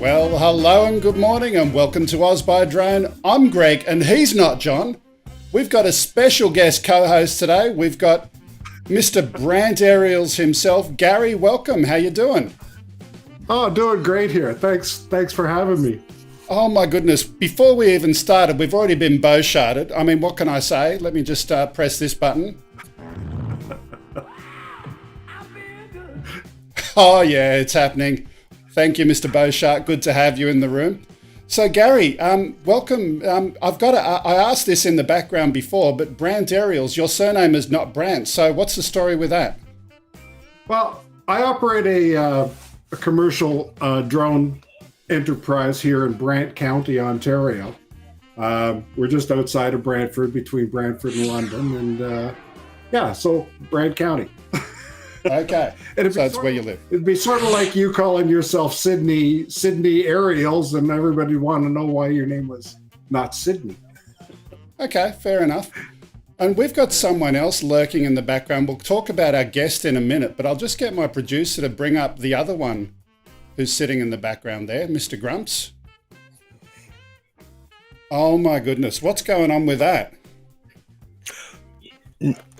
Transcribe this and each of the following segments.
Well, hello and good morning and welcome to OzByDrone. I'm Greg and he's not John. We've got a special guest co-host today. We've got Mr. Brant Aerials himself. Gary, welcome. How you doing? Oh, doing great here. Thanks for having me. Oh my goodness. Before we even started, we've already been bow-shotted. I mean, what can I say? Let me just press this button. Oh yeah, it's happening. Thank you, Mr. Beauchamp. Good to have you in the room. So Gary, welcome. I asked this in the background before, but Brant Aerials, your surname is not Brant. So what's the story with that? Well, I operate a commercial drone enterprise here in Brant County, Ontario. We're just outside of Brantford, between Brantford and London, and so Brant County. Okay, so that's where you live. It'd be sort of like you calling yourself Sydney Aerials, and everybody would want to know why your name was not Sydney. Okay, fair enough. And we've got someone else lurking in the background. We'll talk about our guest in a minute, but I'll just get my producer to bring up the other one who's sitting in the background there, Mr. Grumps. Oh my goodness, what's going on with that?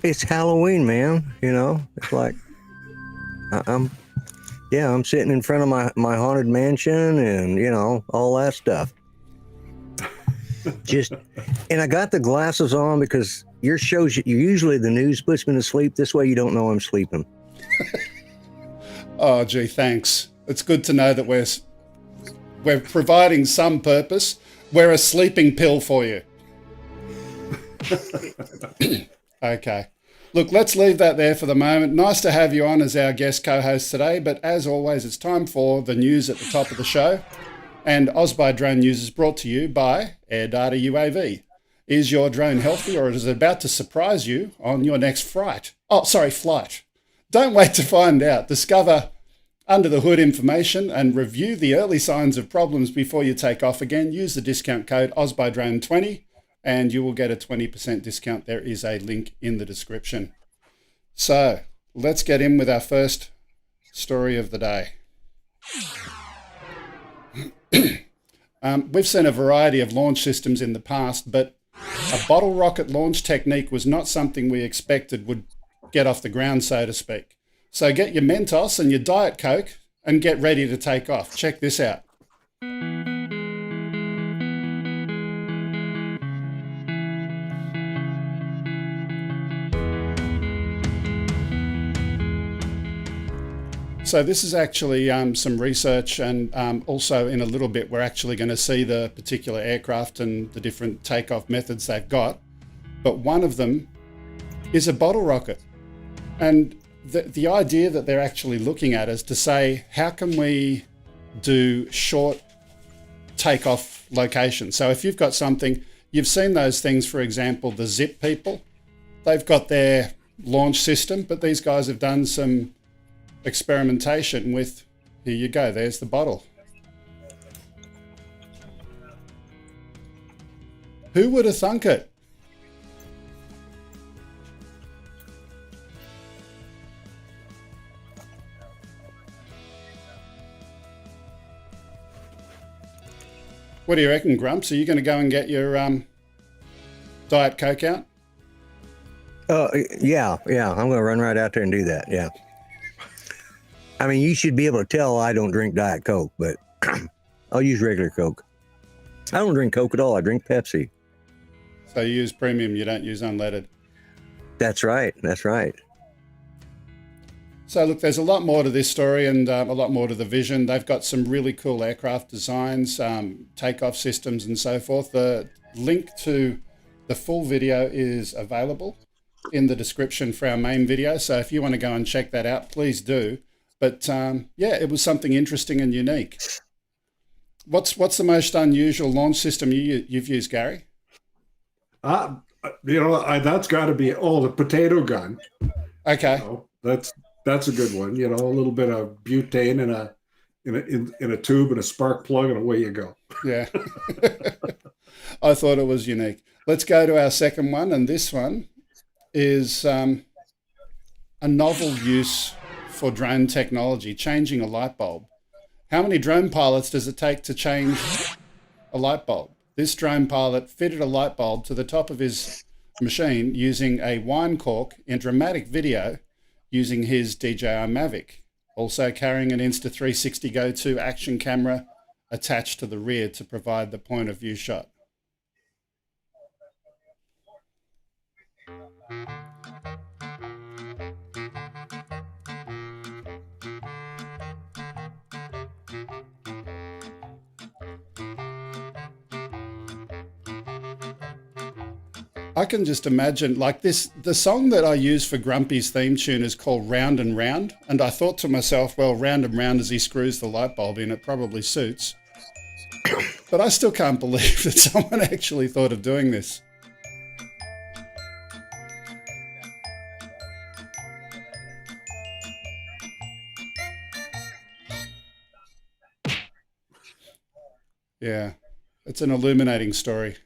It's Halloween, man. It's like I'm sitting in front of my haunted mansion and all that stuff. And I got the glasses on because your shows, usually the news puts me to sleep. This way you don't know I'm sleeping. Oh gee, thanks. It's good to know that we're providing some purpose. We're a sleeping pill for you. Okay. Look, let's leave that there for the moment. Nice to have you on as our guest co-host today, but as always, it's time for the news at the top of the show. And OzByDrone news is brought to you by AirData UAV. Is your drone healthy, or is it about to surprise you on your next flight? Don't wait to find out. Discover under the hood information and review the early signs of problems before you take off again. Use the discount code OzByDrone20 and you will get a 20% discount. There is a link in the description. So let's get in with our first story of the day. We've seen a variety of launch systems in the past, but a bottle rocket launch technique was not something we expected would get off the ground, so to speak. So get your Mentos and your Diet Coke and get ready to take off. Check this out. So this is actually some research, and also in a little bit we're actually going to see the particular aircraft and the different takeoff methods they've got. But one of them is a bottle rocket. And the idea that they're actually looking at is to say, how can we do short takeoff locations? So if you've got something, you've seen those things, for example, the Zip people, they've got their launch system, but these guys have done some experimentation with, here you go, there's the bottle. Who would have thunk it? What do you reckon, Grumps? Are you going to go and get your Diet Coke out? Yeah. I'm going to run right out there and do that. Yeah. I mean, you should be able to tell I don't drink Diet Coke, but I'll use regular Coke. I don't drink Coke at all. I drink Pepsi. So you use premium, you don't use unleaded. That's right. So look, there's a lot more to this story and a lot more to the vision. They've got some really cool aircraft designs, takeoff systems and so forth. The link to the full video is available in the description for our main video. So if you want to go and check that out, please do. But it was something interesting and unique. What's the most unusual launch system you've used, Gary? That's got to be the potato gun. Okay, that's a good one. A little bit of butane in a tube and a spark plug, and away you go. Yeah, I thought it was unique. Let's go to our second one, and this one is a novel use for drone technology, changing a light bulb. How many drone pilots does it take to change a light bulb? This drone pilot fitted a light bulb to the top of his machine using a wine cork in dramatic video using his DJI Mavic, also carrying an Insta360 Go2 action camera attached to the rear to provide the point of view shot. I can just imagine, like this, the song that I use for Grumpy's theme tune is called Round and Round. And I thought to myself, well, round and round as he screws the light bulb in, it probably suits. But I still can't believe that someone actually thought of doing this. Yeah, it's an illuminating story.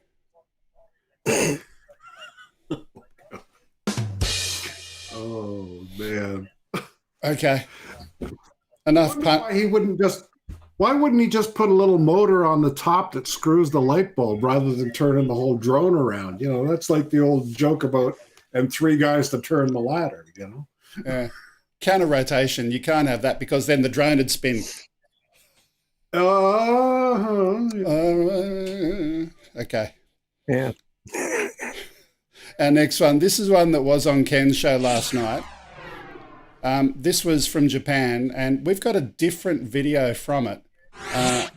Oh man. Okay. Enough. Why wouldn't he just put a little motor on the top that screws the light bulb rather than turning the whole drone around? You know, that's like the old joke about and 3 guys to turn the ladder, you know? Yeah. Counter rotation, you can't have that because then the drone would spin. Okay. Yeah. Our next one. This is one that was on Ken's show last night. This was from Japan, and we've got a different video from it.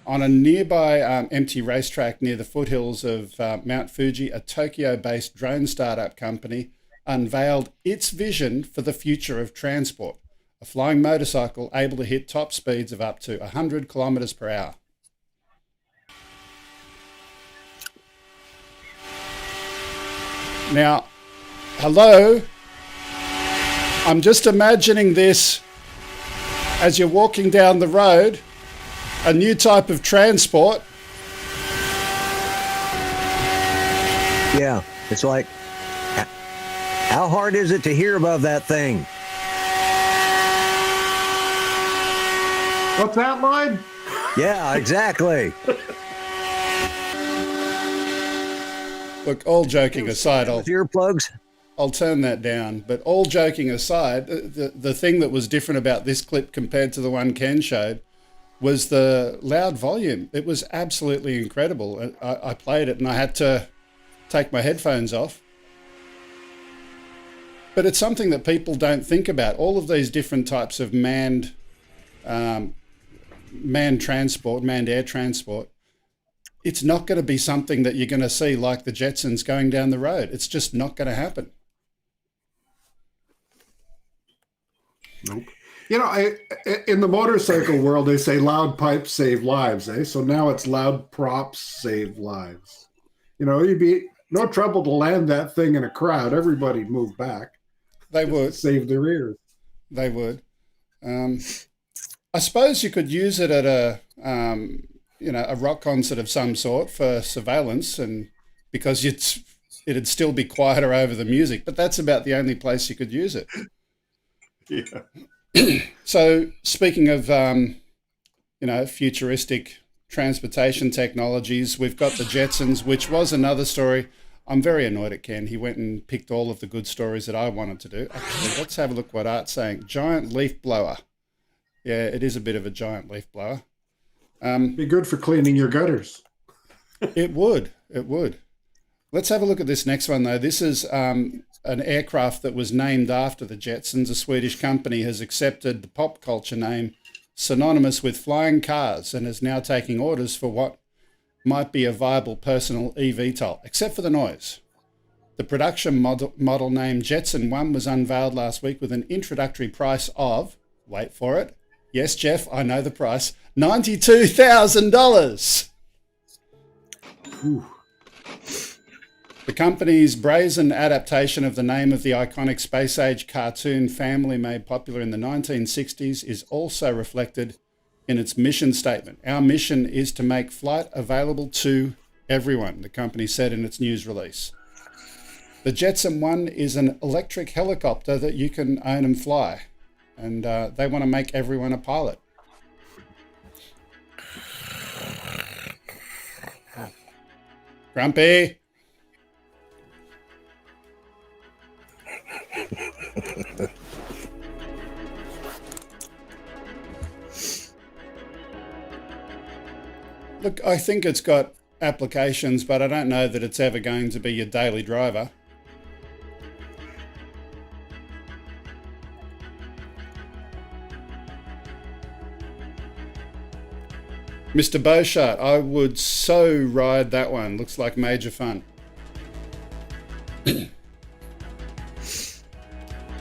On a nearby empty racetrack near the foothills of Mount Fuji, a Tokyo-based drone startup company unveiled its vision for the future of transport, a flying motorcycle able to hit top speeds of up to 100 kilometers per hour. Now, hello, I'm just imagining this as you're walking down the road, a new type of transport. Yeah, it's like, how hard is it to hear above that thing? What's that line? Yeah, exactly. Look, all joking aside, With earplugs. I'll turn that down. But all joking aside, the thing that was different about this clip compared to the one Ken showed was the loud volume. It was absolutely incredible. I played it and I had to take my headphones off. But it's something that people don't think about. All of these different types of manned transport, manned air transport, it's not going to be something that you're going to see like the Jetsons going down the road. It's just not going to happen. Nope. You know, in the motorcycle world, they say loud pipes save lives, eh? So now it's loud props save lives. You know, you'd be no trouble to land that thing in a crowd. Everybody'd move back. They would. Save their ears. They would. I suppose you could use it at a rock concert of some sort for surveillance, and because it'd still be quieter over the music, but that's about the only place you could use it. Yeah. So speaking of, futuristic transportation technologies, we've got the Jetsons, which was another story. I'm very annoyed at Ken. He went and picked all of the good stories that I wanted to do. Actually, let's have a look what Art's saying. Giant leaf blower. Yeah, it is a bit of a giant leaf blower. Be good for cleaning your gutters. It would. Let's have a look at this next one, though. This is an aircraft that was named after the Jetsons. A Swedish company has accepted the pop culture name synonymous with flying cars and is now taking orders for what might be a viable personal eVTOL, except for the noise. The production model named Jetson 1 was unveiled last week with an introductory price of, wait for it, yes, Jeff, I know the price, $92,000. The company's brazen adaptation of the name of the iconic space-age cartoon family made popular in the 1960s is also reflected in its mission statement. Our mission is to make flight available to everyone, the company said in its news release. The Jetson 1 is an electric helicopter that you can own and fly, and they want to make everyone a pilot. Grumpy. Look, I think it's got applications, but I don't know that it's ever going to be your daily driver. Mr. Beauchamp, I would so ride that one. Looks like major fun.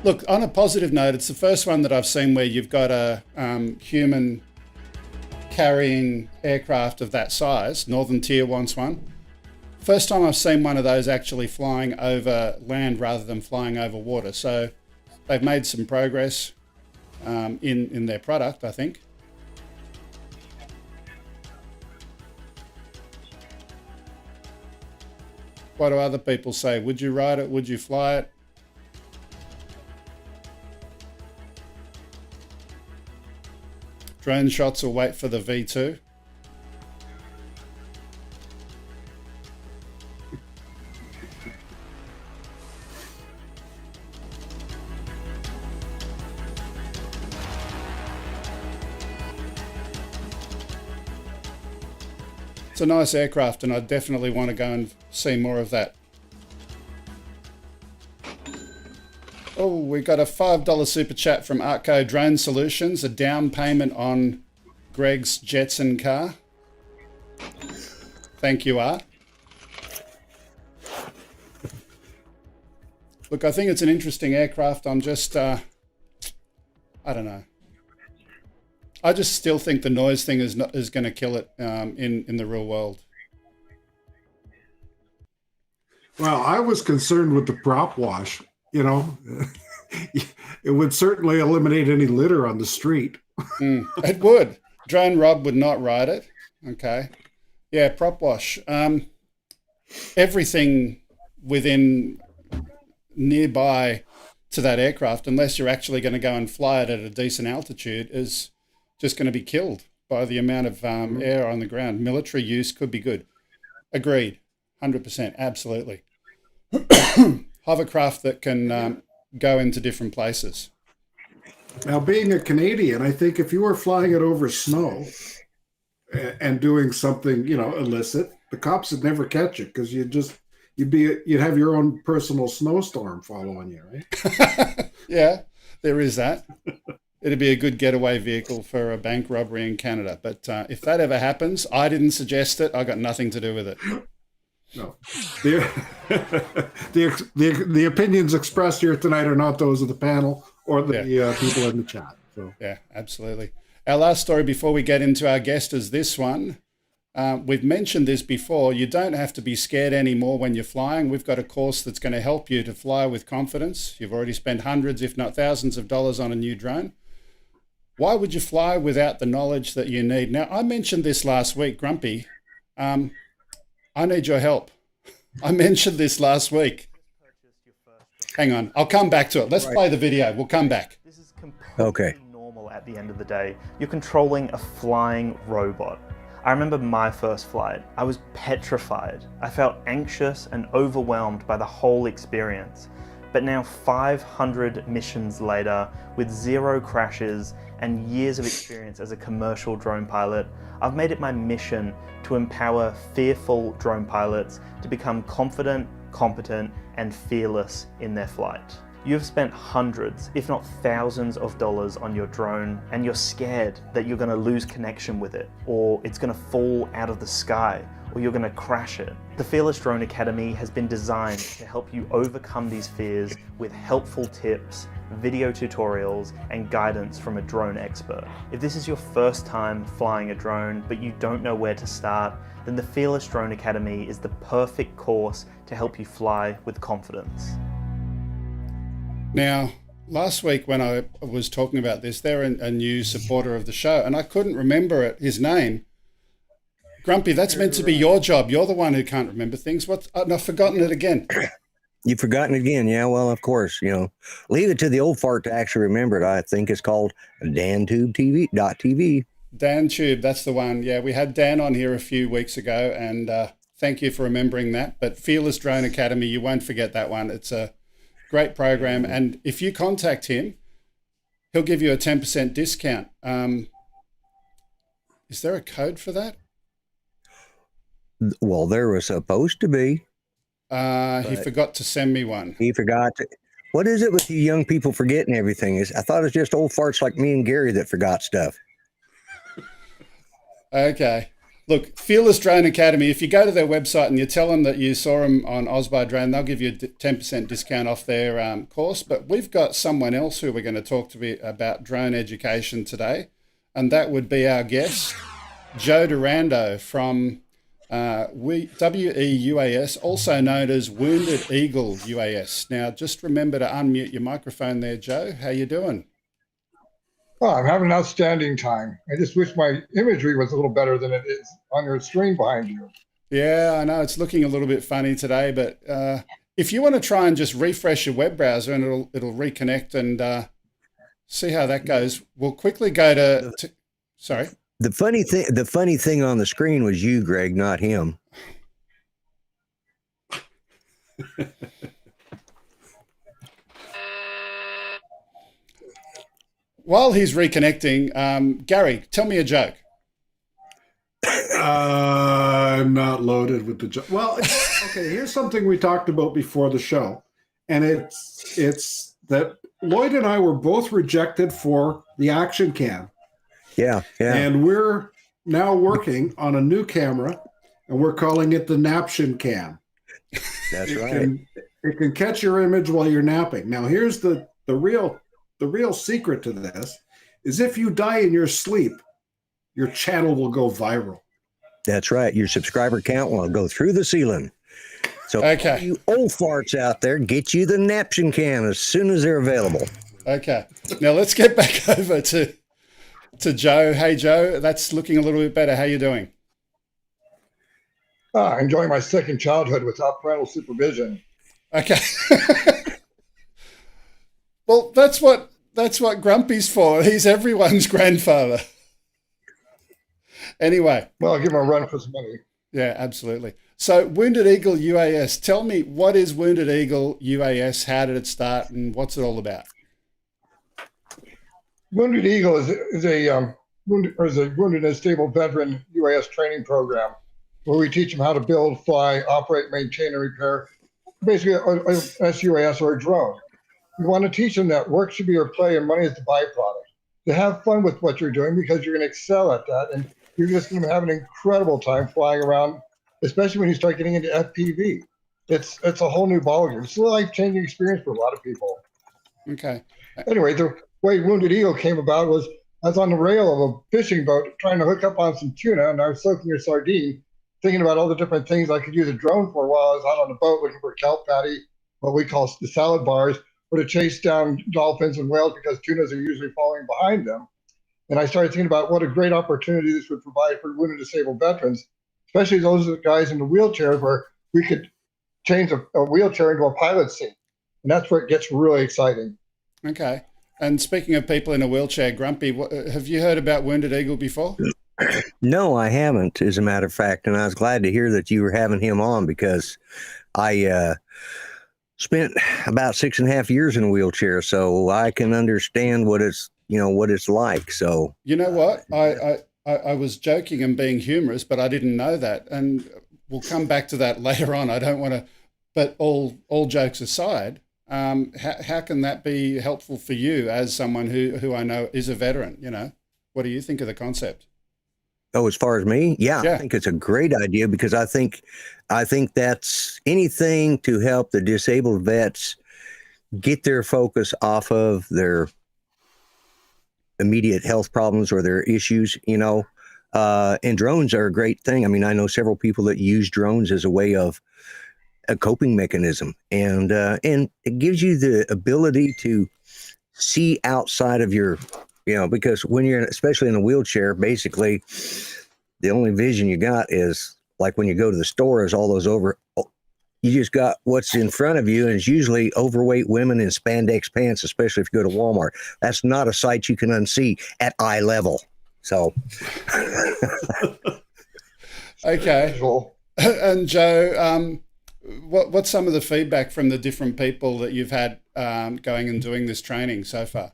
Look, on a positive note, it's the first one that I've seen where you've got a human carrying aircraft of that size. Northern Tier wants one. First time I've seen one of those actually flying over land rather than flying over water. So they've made some progress in their product, I think. What do other people say? Would you ride it? Would you fly it? Drone shots will wait for the V2. It's a nice aircraft, and I definitely want to go and see more of that. Oh, we got a $5 super chat from Artco Drone Solutions, a down payment on Greg's Jetson car. Thank you, Art. Look, I think it's an interesting aircraft. I'm just, I don't know. I just still think the noise thing is going to kill it in the real world. Well, I was concerned with the prop wash. You know, it would certainly eliminate any litter on the street. It would. Drone Rob would not ride it. Okay. Yeah, prop wash. Everything within nearby to that aircraft, unless you're actually going to go and fly it at a decent altitude, is just going to be killed by the amount of air on the ground. Military use could be good. Agreed. 100%. Absolutely. Hovercraft that can go into different places. Now, being a Canadian, I think if you were flying it over snow and doing something, you know, illicit, the cops would never catch you because you'd have your own personal snowstorm following you, right? Yeah, there is that. It'd be a good getaway vehicle for a bank robbery in Canada. But if that ever happens, I didn't suggest it. I got nothing to do with it. No, the opinions expressed here tonight are not those of the panel or the people in the chat. So yeah, absolutely. Our last story before we get into our guest is this one. We've mentioned this before. You don't have to be scared anymore when you're flying. We've got a course that's going to help you to fly with confidence. You've already spent hundreds, if not thousands of dollars on a new drone. Why would you fly without the knowledge that you need? Now, I mentioned this last week, Grumpy. I need your help. I mentioned this last week. Hang on, I'll come back to it. Let's play the video. We'll come back. This is completely normal at the end of the day. You're controlling a flying robot. I remember my first flight. I was petrified. I felt anxious and overwhelmed by the whole experience. But now 500 missions later, with 0 crashes and years of experience as a commercial drone pilot, I've made it my mission to empower fearful drone pilots to become confident, competent, and fearless in their flight. You've spent hundreds, if not thousands of dollars on your drone, and you're scared that you're gonna lose connection with it, or it's gonna fall out of the sky, or you're gonna crash it. The Fearless Drone Academy has been designed to help you overcome these fears with helpful tips, video tutorials, and guidance from a drone expert. If this is your first time flying a drone, but you don't know where to start, then the Fearless Drone Academy is the perfect course to help you fly with confidence. Now, last week when I was talking about this, they're a new supporter of the show, and I couldn't remember his name. Grumpy, that's meant to be your job. You're the one who can't remember things. I've forgotten it again. You've forgotten it again. Yeah, well, of course, leave it to the old fart to actually remember it. I think it's called DanTubeTV.tv. DanTube, that's the one. Yeah, we had Dan on here a few weeks ago, and thank you for remembering that. But Fearless Drone Academy, you won't forget that one. It's a Great program. And if you contact him, he'll give you a 10% discount. Is there a code for that? Well, there was supposed to be. He forgot to send me one. He forgot to. What is it with you young people forgetting everything? I thought it was just old farts like me and Gary that forgot stuff. Okay. Look, Fearless Drone Academy, if you go to their website and you tell them that you saw them on OzByDrone, they'll give you a 10% discount off their course. But we've got someone else who we're going to talk to about drone education today, and that would be our guest, Joe Dorando from WEUAS, also known as Wounded Eagle UAS. Now, just remember to unmute your microphone there, Joe. How you doing? Oh, I'm having an outstanding time. I just wish my imagery was a little better than it is on your screen behind you. Yeah, I know it's looking a little bit funny today, but if you want to try and just refresh your web browser and it'll reconnect and see how that goes. We'll quickly go to sorry. The funny thing on the screen was you, Greg, not him. While he's reconnecting, Gary, tell me a joke. I'm not loaded with the joke. Well, okay, here's something we talked about before the show. And it's that Lloyd and I were both rejected for the action cam. Yeah. And we're now working on a new camera, and we're calling it the naption cam. That's right. It can catch your image while you're napping. Now, here's the real secret to this is if you die in your sleep, your channel will go viral. That's right. Your subscriber count will go through the ceiling. So Okay. you old farts out there, get you the napkin cam as soon as they're available. Okay. Now let's get back over to Joe. Hey, Joe, that's looking a little bit better. How you doing? Enjoying my second childhood without parental supervision. Okay. Well, that's what Grumpy's for. He's everyone's grandfather. Anyway. Well, I'll give him a run for his money. Yeah, absolutely. So Wounded Eagle UAS, tell me, what is Wounded Eagle UAS? How did it start and what's it all about? Wounded Eagle is a wounded and stable veteran UAS training program where we teach them how to build, fly, operate, maintain, and repair basically a SUAS or a drone. We want to teach them that work should be your play and money is the byproduct. To have fun with what you're doing because you're going to excel at that, and you're just going to have an incredible time flying around, especially when you start getting into FPV. It's a whole new ballgame. It's a life-changing experience for a lot of people. Okay. Anyway, the way Wounded Eagle came about was I was on the rail of a fishing boat trying to hook up on some tuna, and I was soaking a sardine, thinking about all the different things I could use a drone for while I was out on the boat looking for kelp patty, what we call the salad bars, or to chase down dolphins and whales because tunas are usually following behind them. And I started thinking about what a great opportunity this would provide for wounded disabled veterans, especially those guys in the wheelchairs where we could change a wheelchair into a pilot seat. And that's where it gets really exciting. Okay. And speaking of people in a wheelchair, Grumpy, have you heard about Wounded Eagle before? No, I haven't, as a matter of fact. And I was glad to hear that you were having him on because I spent about 6.5 years in a wheelchair, so I can understand what it's like. So you know what? I was joking and being humorous, but I didn't know that. And we'll come back to that later on. I don't want to, but all jokes aside, how can that be helpful for you as someone who I know is a veteran? You know, what do you think of the concept? Oh, as far as me, yeah, I think it's a great idea because I think that's anything to help the disabled vets get their focus off of their immediate health problems or their issues, and drones are a great thing. I mean, I know several people that use drones as a way of a coping mechanism, and it gives you the ability to see outside of your, because when you're especially in a wheelchair, basically the only vision you got is like when you go to the store is all those you just got what's in front of you, and it's usually overweight women in spandex pants, especially if you go to Walmart. That's not a sight you can unsee at eye level. So, okay. And Joe, what's some of the feedback from the different people that you've had going and doing this training so far?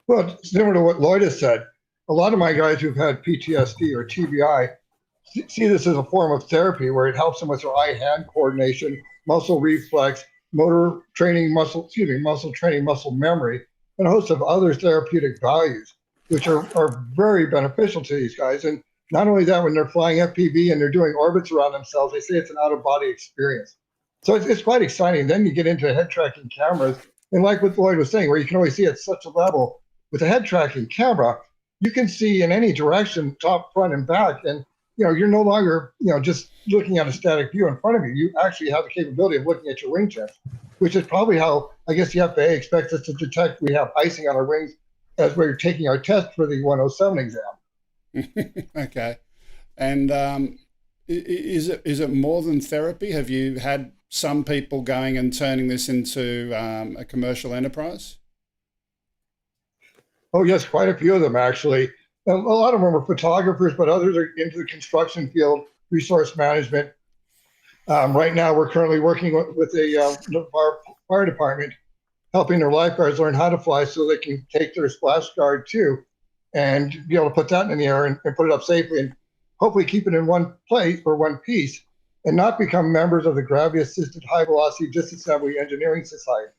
Well, similar to what Lloyd has said, a lot of my guys who've had PTSD or TBI see this as a form of therapy where it helps them with their eye-hand coordination, muscle reflex, motor training, muscle training, muscle memory, and a host of other therapeutic values, which are very beneficial to these guys. And not only that, when they're flying FPV and they're doing orbits around themselves, they say it's an out-of-body experience. So it's quite exciting. Then you get into head tracking cameras, and like what Lloyd was saying, where you can always see at such a level, with a head tracking camera, you can see in any direction, top, front, and back, and you're no longer just looking at a static view in front of you. You actually have the capability of looking at your wing tips, which is probably how I guess the FAA expects us to detect we have icing on our wings as we're taking our test for the 107 exam. Okay, and is it more than therapy? Have you had some people going and turning this into a commercial enterprise? Oh, yes, quite a few of them, actually. A lot of them are photographers, but others are into the construction field, resource management. Right now, we're currently working with a fire department, helping their lifeguards learn how to fly so they can take their splash guard too, and be able to put that in the air and put it up safely and hopefully keep it in one place or one piece and not become members of the Gravity-Assisted High-Velocity Disassembly Engineering Society.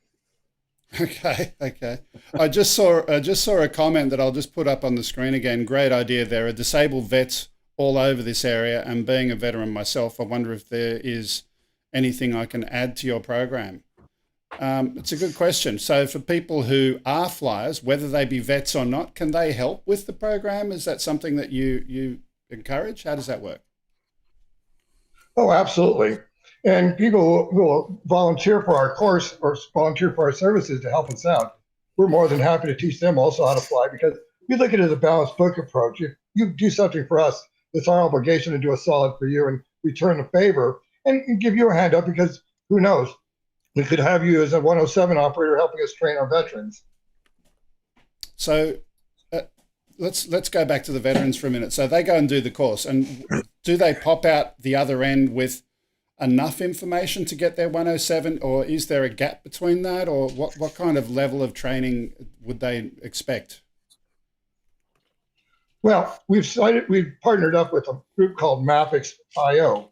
Okay. I just saw a comment that I'll just put up on the screen again. Great idea. There are disabled vets all over this area, and being a veteran myself, I wonder if there is anything I can add to your program. It's a good question. So for people who are flyers, whether they be vets or not, can they help with the program? Is that something that you encourage? How does that work? Oh, absolutely. And people will volunteer for our course or volunteer for our services to help us out. We're more than happy to teach them also how to fly, because we look at it as a balanced book approach. If you do something for us, it's our obligation to do a solid for you and return the favor and give you a hand up, because who knows? We could have you as a 107 operator helping us train our veterans. So let's go back to the veterans for a minute. So they go and do the course, and do they pop out the other end with enough information to get their 107, or is there a gap between that, or what kind of level of training would they expect? Well, we've partnered up with a group called Mapix.io,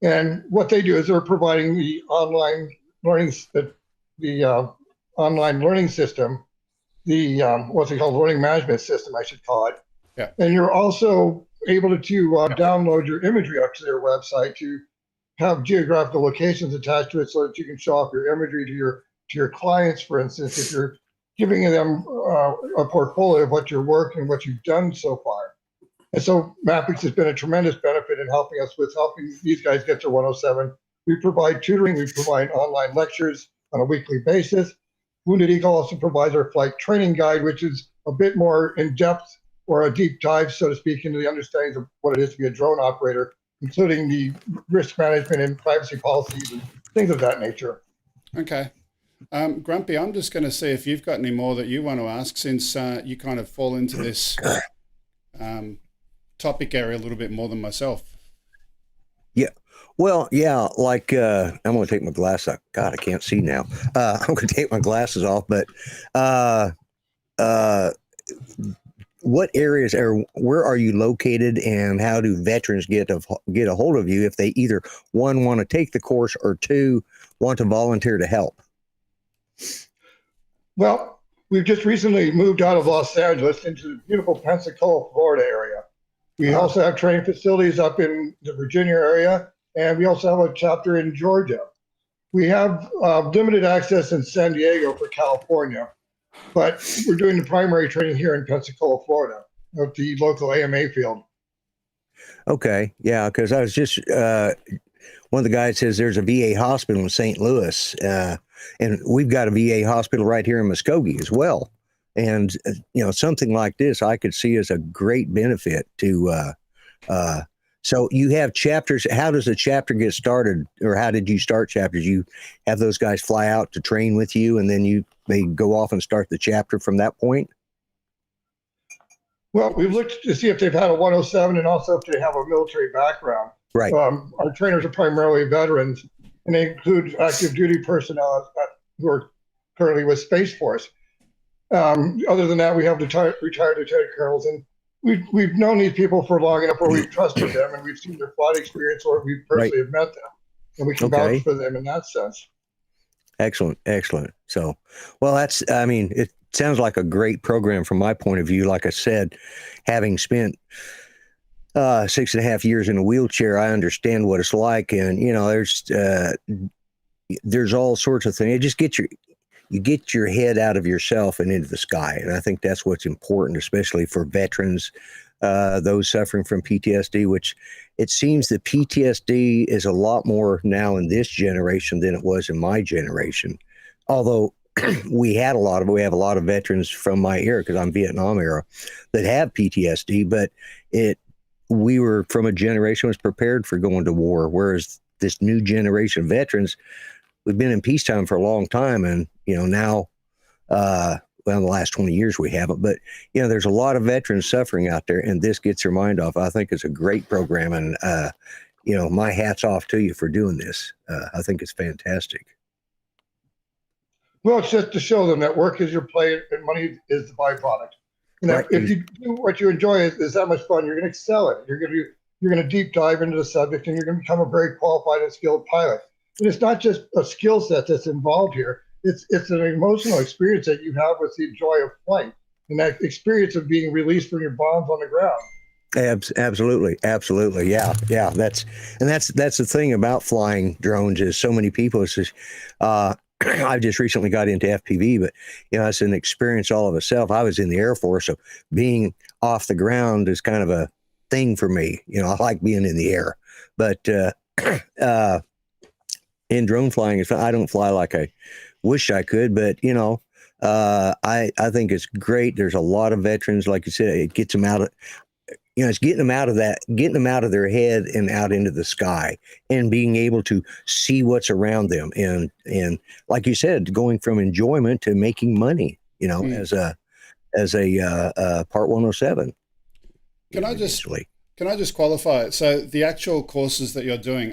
and what they do is they're providing the online learning, online learning system, what's it called, learning management system, I should call it. Yeah. And you're also able to download your imagery up to their website to have geographical locations attached to it, so that you can show off your imagery to your clients. For instance, if you're giving them a portfolio of what your work and what you've done so far. And so Mapix has been a tremendous benefit in helping these guys get their 107. We provide tutoring, we provide online lectures on a weekly basis. Wounded Eagle also provides our flight training guide, which is a bit more in depth, or a deep dive, so to speak, into the understanding of what it is to be a drone operator, including the risk management and privacy policies and things of that nature. Okay. Grumpy, I'm just going to see if you've got any more that you want to ask, since you kind of fall into this topic area a little bit more than myself. Yeah. Well, yeah, like I'm going to take my glasses off. God, I can't see now. I'm going to take my glasses off, but what areas where are you located, and how do veterans get a hold of you if they either, one, want to take the course, or two, want to volunteer to help? Well, we've just recently moved out of Los Angeles into the beautiful Pensacola, Florida area. We also have training facilities up in the Virginia area, and we also have a chapter in Georgia. We have limited access in San Diego for California, but we're doing the primary training here in Pensacola, Florida, at the local AMA field. Okay, yeah, because I was just, one of the guys says there's a VA hospital in St. Louis, and we've got a VA hospital right here in Muskogee as well. And, something like this I could see as a great benefit to, so you have chapters. How does a chapter get started, or how did you start chapters? You have those guys fly out to train with you, and then they go off and start the chapter from that point? Well, we've looked to see if they've had a 107 and also if they have a military background. Right. Our trainers are primarily veterans, and they include active duty personnel who are currently with Space Force. Other than that, we have retired lieutenant colonels, and we've known these people for long enough where we've trusted them, and we've seen their flight experience, or we personally have met them, and we can vouch for them in that sense. Excellent. So, well, it sounds like a great program from my point of view. Like I said, having spent 6.5 years in a wheelchair, I understand what it's like. And, there's all sorts of things. You get your head out of yourself and into the sky. And I think that's what's important, especially for veterans, those suffering from PTSD, which it seems that PTSD is a lot more now in this generation than it was in my generation. Although we have a lot of veterans from my era, because I'm Vietnam era, that have PTSD, but we were from a generation was prepared for going to war. Whereas this new generation of veterans, we've been in peacetime for a long time. And, now, in the last 20 years we haven't, but there's a lot of veterans suffering out there, and this gets their mind off. I think it's a great program, and my hat's off to you for doing this. I think it's fantastic. Well, it's just to show them that work is your play and money is the byproduct. Right. If you do what you enjoy is that much fun, you're going to excel at it. You're going to deep dive into the subject, and you're going to become a very qualified and skilled pilot. And it's not just a skill set that's involved here. It's an emotional experience that you have with the joy of flight, and that experience of being released from your bonds on the ground. Absolutely. Yeah. That's the thing about flying drones is so many people. It's just, I just recently got into FPV, but it's an experience all of itself. I was in the Air Force, so being off the ground is kind of a thing for me. I like being in the air, but in drone flying, I don't fly like I wish I could, but I think it's great. There's a lot of veterans, like you said, it gets them out of, it's getting them out of their head and out into the sky, and being able to see what's around them. And like you said, going from enjoyment to making money, as a Part 107. Can I just qualify it? So the actual courses that you're doing,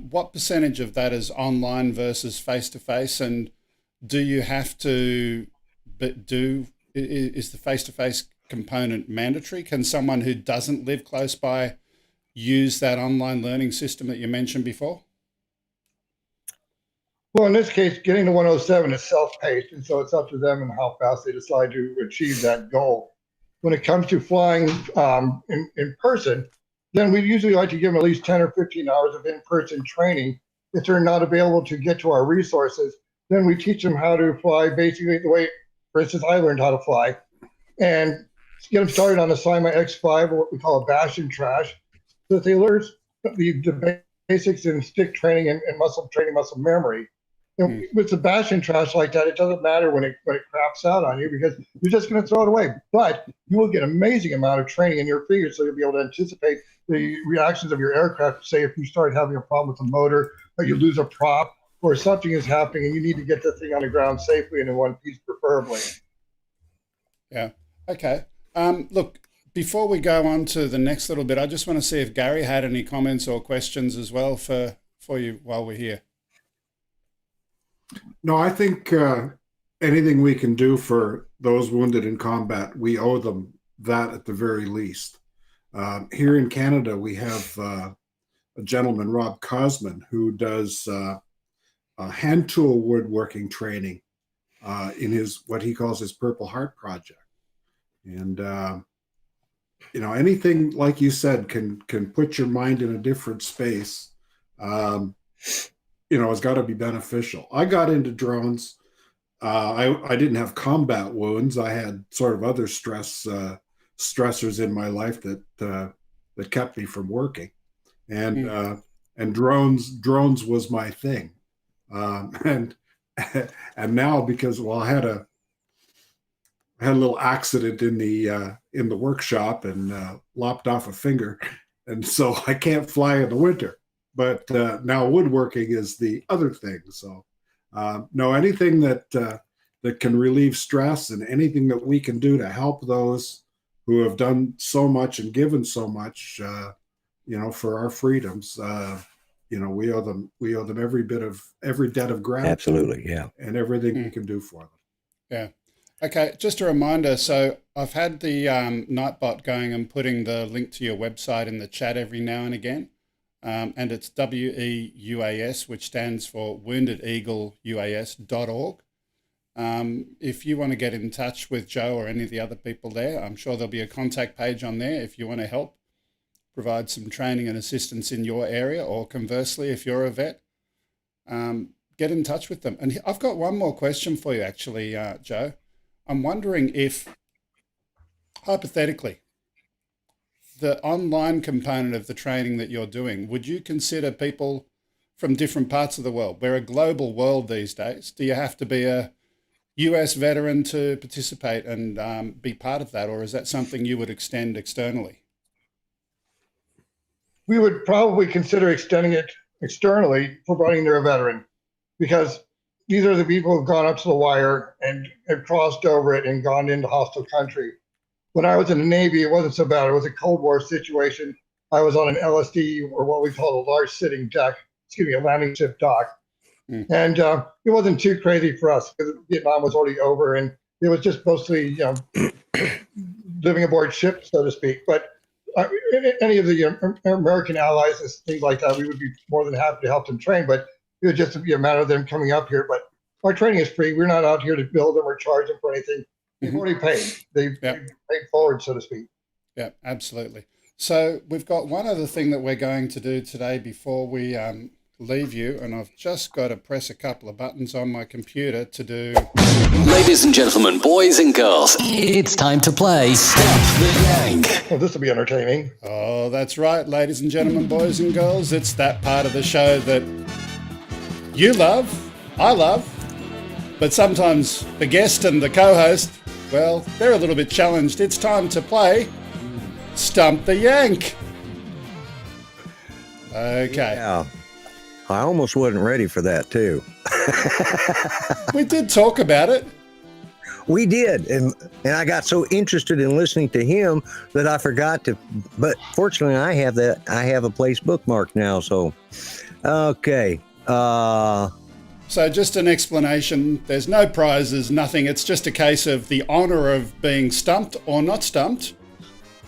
what percentage of that is online versus face-to-face? And do you have to is the face-to-face component mandatory? Can someone who doesn't live close by use that online learning system that you mentioned before? Well, in this case, getting to 107 is self-paced, and so it's up to them and how fast they decide to achieve that goal. When it comes to flying in person, then we usually like to give them at least 10 or 15 hours of in-person training. If they're not available to get to our resources, then we teach them how to fly basically the way, for instance, I learned how to fly, and get them started on the Sima X5, or what we call a bash and trash, so that they learn the basics in stick training and muscle training, muscle memory. And with the bash and trash like that, it doesn't matter when it craps out on you, because you're just going to throw it away. But you will get an amazing amount of training in your figures, so you'll be able to anticipate the reactions of your aircraft. Say if you start having a problem with the motor, or you lose a prop, or something is happening and you need to get the thing on the ground safely and in one piece preferably. Yeah. Okay. Look, before we go on to the next little bit, I just want to see if Gary had any comments or questions as well for you while we're here. No, I think anything we can do for those wounded in combat, we owe them that at the very least. Here in Canada, we have a gentleman, Rob Cosman, who does hand tool woodworking training in his what he calls his Purple Heart Project. And anything like you said can put your mind in a different space. It's got to be beneficial. I got into drones. I didn't have combat wounds. I had sort of other stressors in my life that kept me from working, and drones was my thing. And now, because I had a little accident in the workshop and lopped off a finger, and so I can't fly in the winter. But now woodworking is the other thing. So no, anything that can relieve stress, and anything that we can do to help those who have done so much and given so much, for our freedoms. We owe them every debt of gratitude. Absolutely, yeah. And everything we can do for them. Yeah. Okay, just a reminder. So I've had the Nightbot going and putting the link to your website in the chat every now and again. And it's WEUAS, which stands for woundedeagleuas.org. If you want to get in touch with Joe or any of the other people there, I'm sure there'll be a contact page on there if you want to help provide some training and assistance in your area, or conversely, if you're a vet, get in touch with them. And I've got one more question for you, actually, Joe. I'm wondering if, hypothetically, the online component of the training that you're doing, would you consider people from different parts of the world? We're a global world these days. Do you have to be a US veteran to participate and be part of that, or is that something you would extend externally? We would probably consider extending it externally, providing they're a veteran, because these are the people who've gone up to the wire and have crossed over it and gone into hostile country. When I was in the Navy, it wasn't so bad. It was a Cold War situation. I was on an LSD, or what we call a large sitting deck, a landing ship dock. And it wasn't too crazy for us because Vietnam was already over, and it was just mostly living aboard ship, so to speak. But any of the American allies and things like that, we would be more than happy to help them train. But it would just be a matter of them coming up here. But our training is free. We're not out here to build them or charge them for anything. They've already paid. They've paid forward, so to speak. Yeah, absolutely. So we've got one other thing that we're going to do today before we leave you, and I've just got to press a couple of buttons on my computer to do. Ladies and gentlemen, boys and girls, it's time to play Stump the Yank. Well, this will be entertaining. Oh, that's right, ladies and gentlemen, boys and girls. It's that part of the show that you love, I love, but sometimes the guest and the co-host, well, they're a little bit challenged. It's time to play Stump the Yank. Okay. Yeah. I almost wasn't ready for that, too. We did talk about it. We did, and I got so interested in listening to him that I forgot to. But fortunately, I have a place bookmarked now. So, okay. So just an explanation. There's no prizes, nothing. It's just a case of the honor of being stumped or not stumped.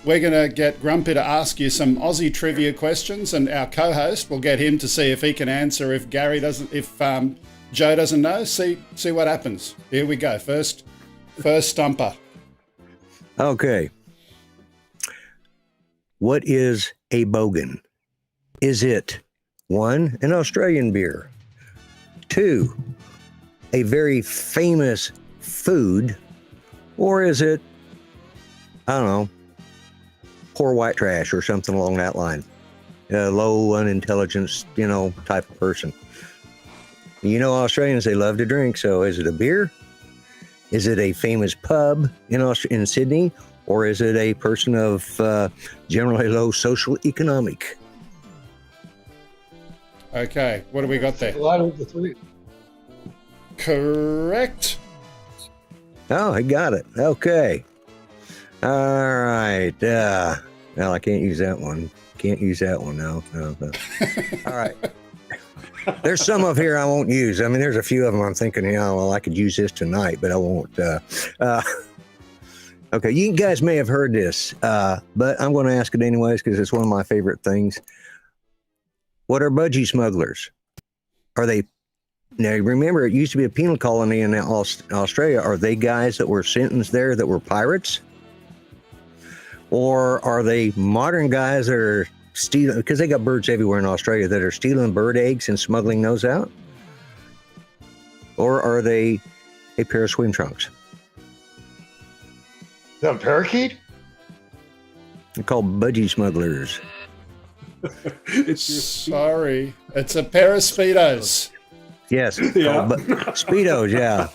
We're going to get Grumpy to ask you some Aussie trivia questions, and our co-host will get him to see if he can answer. If Joe doesn't know, see what happens. Here we go. First stumper. Okay. What is a bogan? Is it 1, an Australian beer, 2, a very famous food, or is it, I don't know, poor white trash or something along that line? Low unintelligence, type of person. Australians, they love to drink. So is it a beer? Is it a famous pub in Sydney? Or is it a person of generally low social economic? Okay, what do we got there? A lot of the three. Correct. Oh, I got it. Okay. All right. Well, I can't use that one. Can't use that one now. No. All right. There's some of here I won't use. I mean, there's a few of them I'm thinking, I could use this tonight, but I won't. Okay, you guys may have heard this, but I'm going to ask it anyways because it's one of my favorite things. What are budgie smugglers? Are they? Now, remember, it used to be a penal colony in Australia. Are they guys that were sentenced there that were pirates? Or are they modern guys that are stealing, because they got birds everywhere in Australia, that are stealing bird eggs and smuggling those out? Or are they a pair of swim trunks? Is that a parakeet? They're called budgie smugglers. Sorry, it's a pair of Speedos. Yes, Yeah. Speedos, yeah.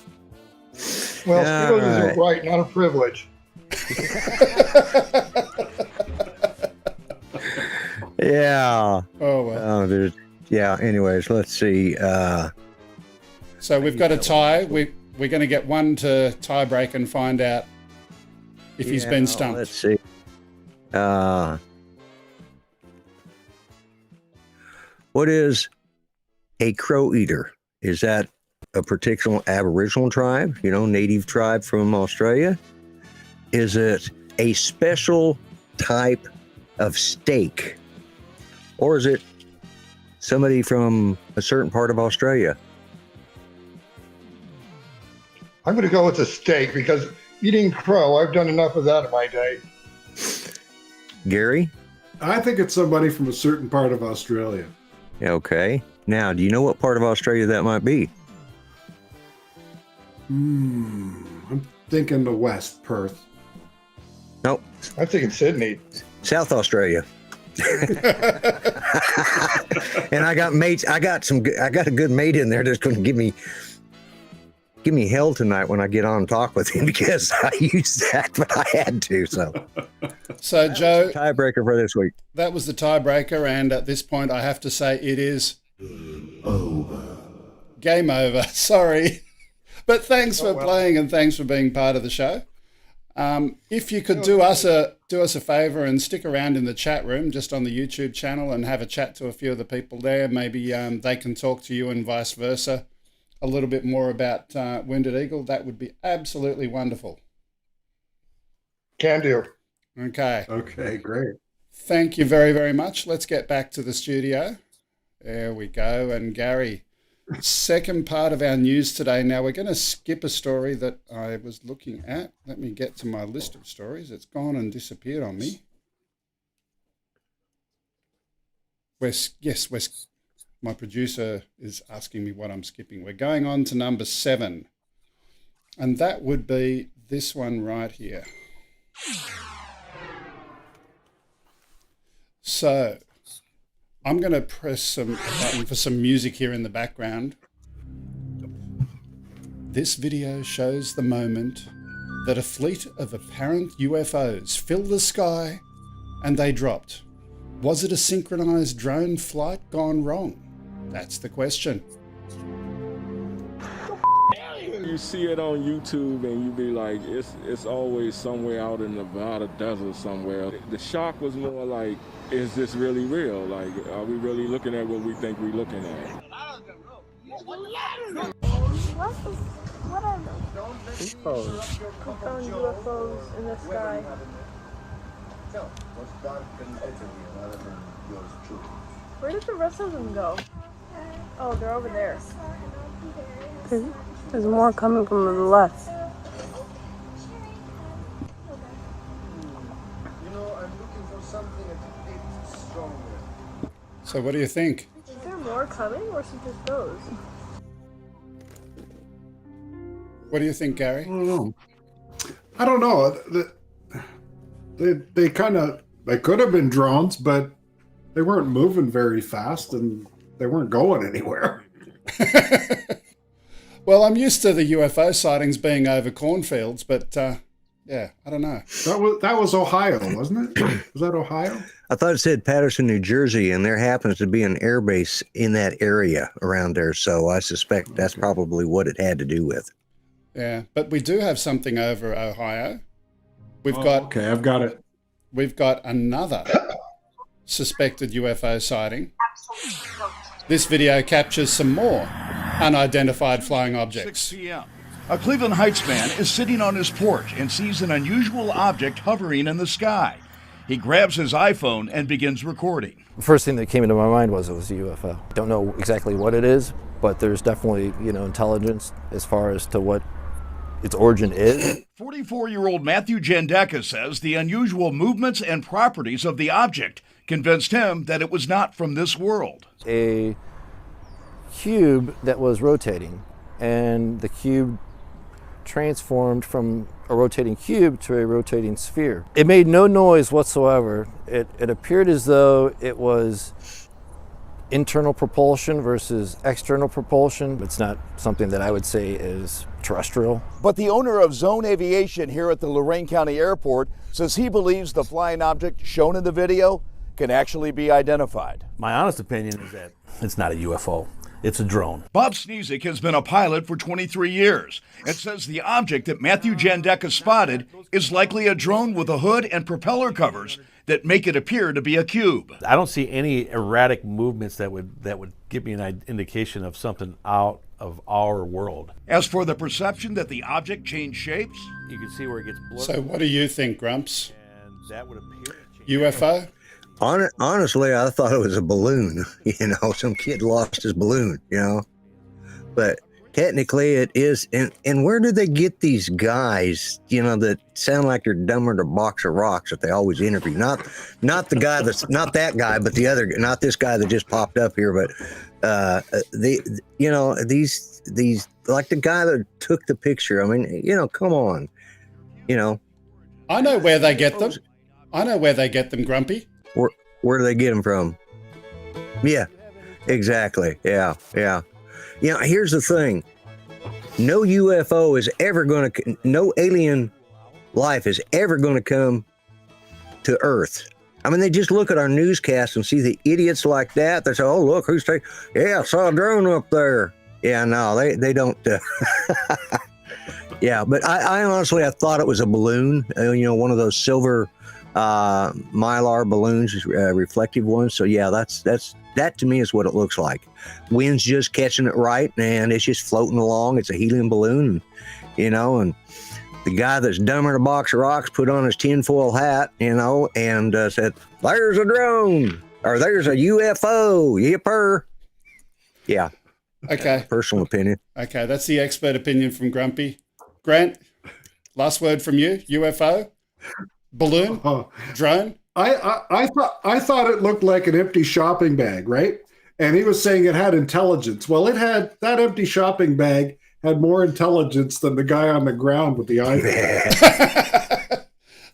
Well, All Speedos is a right. right, not a privilege. Yeah. Oh, well. Anyways, let's see. So we've got a tie. We're going to get one to tie break and find out if he's been stumped. Let's see. What is a crow eater? Is that a particular Aboriginal tribe, native tribe from Australia? Is it a special type of steak? Or is it somebody from a certain part of Australia? I'm going to go with the steak because eating crow, I've done enough of that in my day. Gary? I think it's somebody from a certain part of Australia. Okay. Now, do you know what part of Australia that might be? I'm thinking the West, Perth. Nope. I'm thinking Sydney. South Australia. And I got mates. I got a good mate in there that's going to give me hell tonight when I get on and talk with him because I used that, but I had to. So Joe, tiebreaker for this week. that was the tiebreaker, and at this point, I have to say it is game over. Sorry, but thanks for playing and thanks for being part of the show. If you could do us a favor and stick around in the chat room, just on the YouTube channel, and have a chat to a few of the people there, maybe they can talk to you and vice versa a little bit more about Wounded Eagle, that would be absolutely wonderful. Can do. Okay. Okay, great. Thank you very, very much. Let's get back to the studio. There we go. And Gary, second part of our news today. Now we're going to skip a story that I was looking at. Let me get to my list of stories. It's gone and disappeared on me. My producer is asking me what I'm skipping. We're going on to number 7. And that would be this one right here. So I'm going to press a button for some music here in the background. This video shows the moment that a fleet of apparent UFOs filled the sky and they dropped. Was it a synchronized drone flight gone wrong? That's the question. You see it on YouTube and you be like, it's always somewhere out in the Nevada desert somewhere. The shock was more like, is this really real? Like, are we really looking at what we think we're looking at? What are those? UFOs. Who found UFOs in the sky? Where did the rest of them go? Oh, they're over there. There's more coming from the left. So what do you think? Is there more coming, or is it just those? What do you think, Gary? I don't know. They could have been drones, but they weren't moving very fast and they weren't going anywhere. Well, I'm used to the UFO sightings being over cornfields, but yeah, I don't know. That was Ohio, wasn't it? Was that Ohio? I thought it said Patterson, New Jersey, and there happens to be an air base in that area around there. So I suspect that's probably what it had to do with. Yeah, but we do have something over Ohio. Okay, I've got it. We've got another suspected UFO sighting. This video captures some more unidentified flying objects. 6 p.m. A Cleveland Heights man is sitting on his porch and sees an unusual object hovering in the sky. He grabs his iPhone and begins recording. The first thing that came into my mind was it was a UFO. Don't know exactly what it is, but there's definitely, intelligence as far as to what its origin is. 44-year-old Matthew Jandeka says the unusual movements and properties of the object convinced him that it was not from this world. A cube that was rotating, and the cube transformed from a rotating cube to a rotating sphere. It made no noise whatsoever. It appeared as though it was internal propulsion versus external propulsion. It's not something that I would say is terrestrial. But the owner of Zone Aviation here at the Lorain County Airport says he believes the flying object shown in the video can actually be identified. My honest opinion is that it's not a UFO. it's a drone. Bob Sneezik has been a pilot for 23 years and says the object that Matthew Jandeka spotted is likely a drone with a hood and propeller covers that make it appear to be a cube. I don't see any erratic movements that would give me an indication of something out of our world. As for the perception that the object changed shapes, you can see where it gets blurred. So what do you think, Grumps? And that would appear UFO? Honestly, I thought it was a balloon. Some kid lost his balloon, But technically it is. And where do they get these guys, that sound like they're dumber than a box of rocks that they always interview? Not the guy not that guy, but the other, not this guy that just popped up here, but these like the guy that took the picture. I mean, come on, I know where they get them. I know where they get them, Grumpy. Where do they get them from? Yeah, exactly. Yeah. Here's the thing. No UFO is ever going to, no alien life is ever going to come to Earth. I mean, they just look at our newscast and see the idiots like that. They say, oh, look, who's taking, I saw a drone up there. Yeah, no, they don't. Yeah, but I honestly, I thought it was a balloon, one of those silver mylar balloons, reflective ones. So yeah, that to me is what it looks like. Wind's just catching it right, and it's just floating along. It's a helium balloon, and the guy that's dumber than a box of rocks put on his tinfoil hat, and said, "There's a drone, or there's a UFO." Yipper. Yeah. Okay. Personal opinion. Okay, that's the expert opinion from Grumpy. Grant, last word from you. UFO, balloon, drone. I thought it looked like an empty shopping bag, right? And he was saying it had intelligence. Well, that empty shopping bag had more intelligence than the guy on the ground with the iPhone.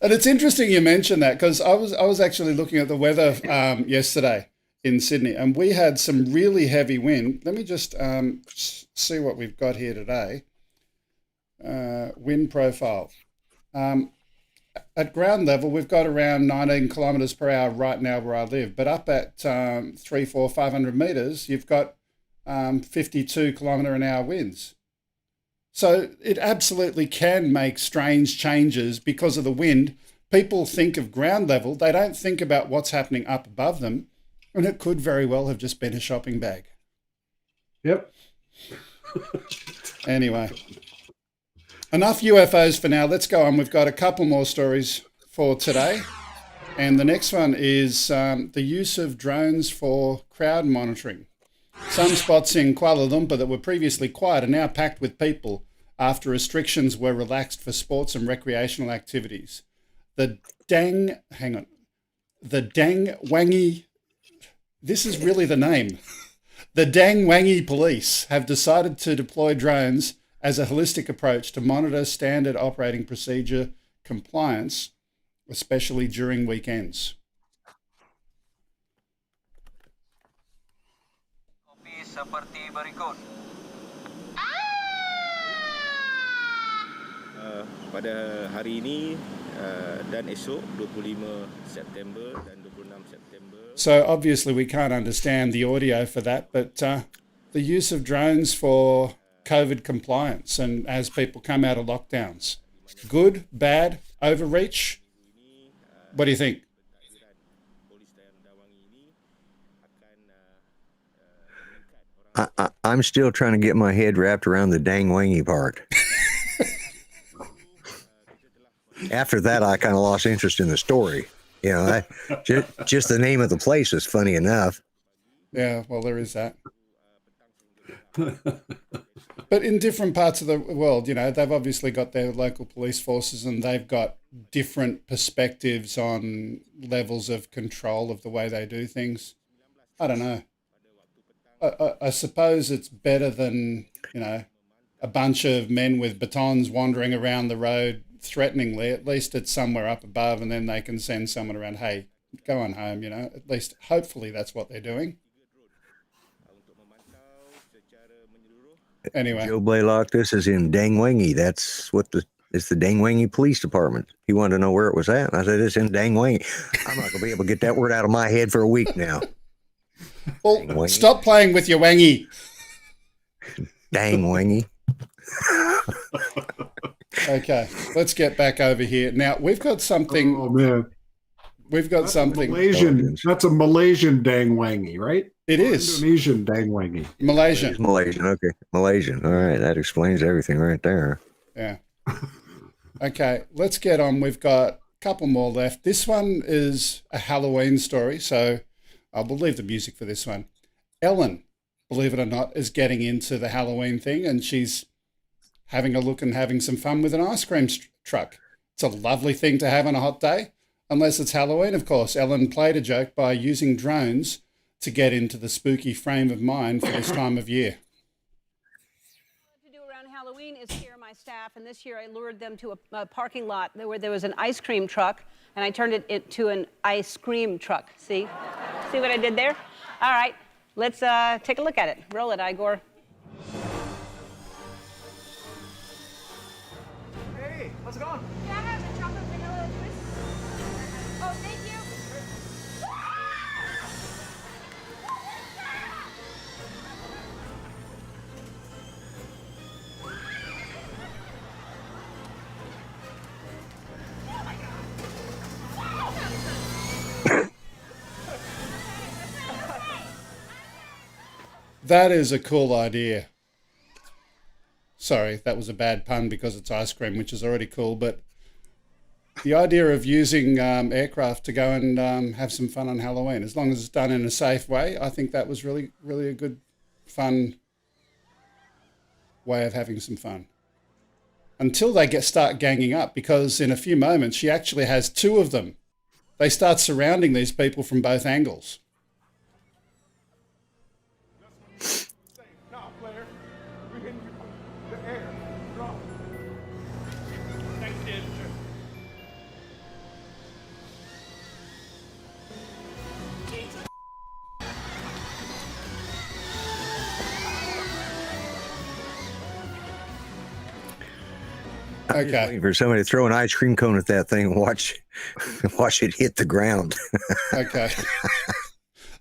And it's interesting you mentioned that, because I was actually looking at the weather yesterday in Sydney, and we had some really heavy wind. Let me just see what we've got here today. Wind profile. At ground level, we've got around 19 kilometres per hour right now where I live, but up at 500 metres, you've got 52 kilometre an hour winds. So it absolutely can make strange changes because of the wind. People think of ground level, they don't think about what's happening up above them, and it could very well have just been a shopping bag. Yep. Anyway. Enough UFOs for now. Let's go on. We've got a couple more stories for today. And the next one is the use of drones for crowd monitoring. Some spots in Kuala Lumpur that were previously quiet are now packed with people after restrictions were relaxed for sports and recreational activities. The Dang Wangi, this is really the name. The Dang Wangi police have decided to deploy drones as a holistic approach to monitor standard operating procedure compliance, especially during weekends. Seperti berikut. Pada hari ini dan esok 25 September dan 26 September. So obviously we can't understand the audio for that, but the use of drones for COVID compliance and as people come out of lockdowns. Good, bad, overreach? What do you think? I'm still trying to get my head wrapped around the dang wangy part. After that, I kind of lost interest in the story. Just the name of the place is funny enough. Yeah, well, there is that. But in different parts of the world, they've obviously got their local police forces and they've got different perspectives on levels of control of the way they do things. I don't know. I suppose it's better than, a bunch of men with batons wandering around the road threateningly. At least it's somewhere up above and then they can send someone around, hey, go on home, At least, hopefully that's what they're doing. Anyway. Joe Blaylock, this is in Dangwangi. That's what it's the Dangwangi Police Department. He wanted to know where it was at. And I said, it's in Dangwangi. I'm not going to be able to get that word out of my head for a week now. Well, stop playing with your wangy. Dang wangy. Okay, let's get back over here. Now, we've got something. Oh, man. We've got something. That's a Malaysian dang wangy, right? It is. Indonesian dang wangy. Malaysian. Malaysian. Okay. Malaysian. All right. That explains everything right there. Yeah. Okay, let's get on. We've got a couple more left. This one is a Halloween story, so I'll leave the music for this one. Ellen, believe it or not, is getting into the Halloween thing, and she's having a look and having some fun with an ice cream truck. It's a lovely thing to have on a hot day, unless it's Halloween, of course. Ellen played a joke by using drones to get into the spooky frame of mind for this time of year. What to do around Halloween is scare my staff, and this year I lured them to a parking lot where there was an ice cream truck, and I turned it into an ice cream truck. See? See what I did there? All right, let's take a look at it. Roll it, Igor. Hey, how's it going? Can I have the chocolate vanilla twist? Oh, thank you. That is a cool idea. Sorry, that was a bad pun because it's ice cream, which is already cool. But the idea of using aircraft to go and have some fun on Halloween, as long as it's done in a safe way, I think that was really, really a good, fun way of having some fun. Until they start ganging up, because in a few moments she actually has two of them. They start surrounding these people from both angles. Now, player, we're hitting you from the air. Drop. Thanks, Dad. I'm just waiting for somebody to throw an ice cream cone at that thing and watch it hit the ground. Okay.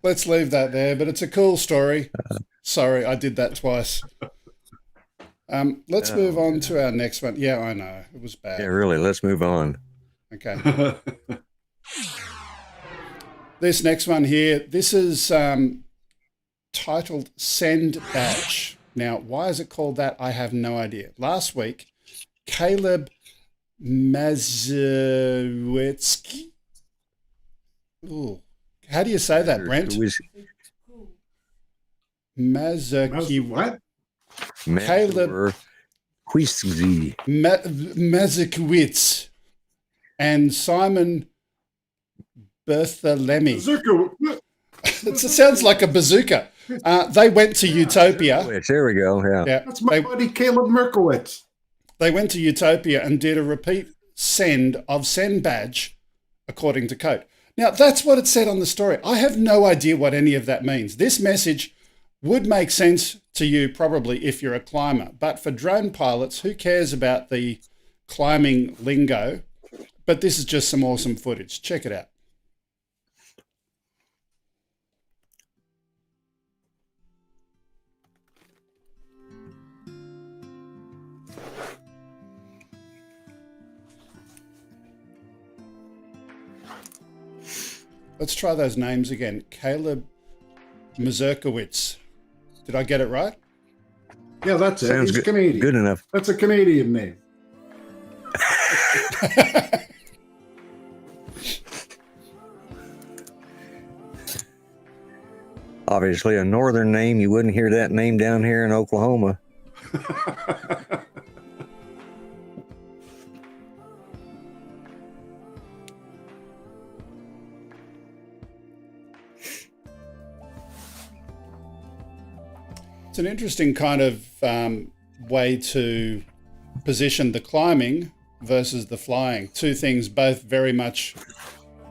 Let's leave that there, but it's a cool story. Sorry, I did that twice. Let's move on to our next one. Yeah, I know. It was bad. Yeah, really. Let's move on. Okay. This next one here, this is titled Send Badge. Now, why is it called that? I have no idea. Last week, Caleb Mazowiecki. Ooh. How do you say that, Brent? Mazurki. What? Caleb Mazurkiewicz and Simon Berthelemy. It sounds like a bazooka. They went to Utopia. There we go. Yeah. That's my buddy Caleb Merkowitz. They went to Utopia and did a repeat send of Send Badge, according to code. Now, that's what it said on the story. I have no idea what any of that means. This message would make sense to you probably if you're a climber, but for drone pilots, who cares about the climbing lingo? But this is just some awesome footage. Check it out. Let's try those names again. Caleb Mazurkiewicz. Did I get it right? Yeah, that's it. Sounds He's good. Canadian. Good enough. That's a Canadian name. Obviously, a northern name. You wouldn't hear that name down here in Oklahoma. It's an interesting kind of way to position the climbing versus the flying. Two things, both very much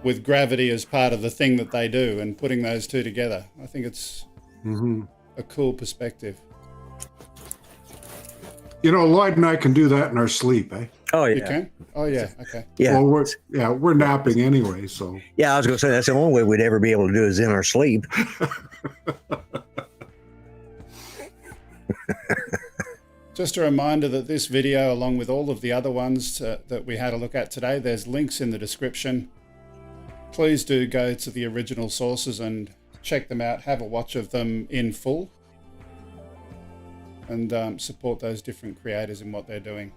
with gravity as part of the thing that they do, and putting those two together. I think it's a cool perspective. You know, Lloyd and I can do that in our sleep, eh? Oh, yeah. You can? Oh, yeah. Okay. Yeah. Well, we're napping anyway, so. Yeah, I was going to say that's the only way we'd ever be able to do is in our sleep. Just a reminder that this video, along with all of the other ones that we had a look at today, there's links in the description. Please do go to the original sources and check them out, have a watch of them in full, and support those different creators in what they're doing.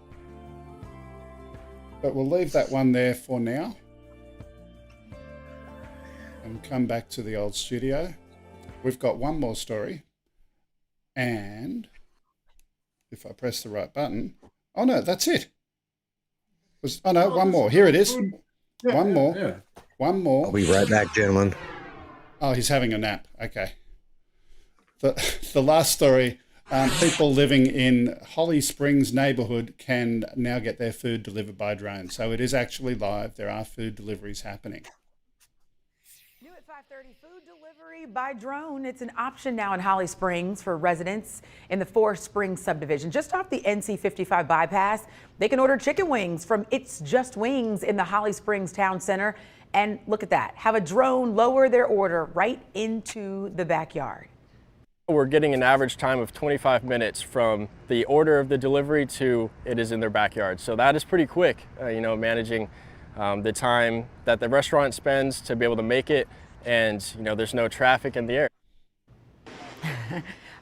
But we'll leave that one there for now and come back to the old studio. We've got one more story, and if I press the right button, oh no, that's it. Oh no, one more. Here it is. One more. One more. I'll be right back, gentlemen. Oh, he's having a nap. Okay. The last story, people living in Holly Springs neighborhood can now get their food delivered by drone. So it is actually live. There are food deliveries happening. New at 5:30, food delivery by drone. It's an option now in Holly Springs for residents in the Four Springs subdivision, just off the NC 55 bypass. They can order chicken wings from It's Just Wings in the Holly Springs Town Center. And look at that, have a drone lower their order right into the backyard. We're getting an average time of 25 minutes from the order of the delivery to it is in their backyard. So that is pretty quick, managing the time that the restaurant spends to be able to make it, and there's no traffic in the area.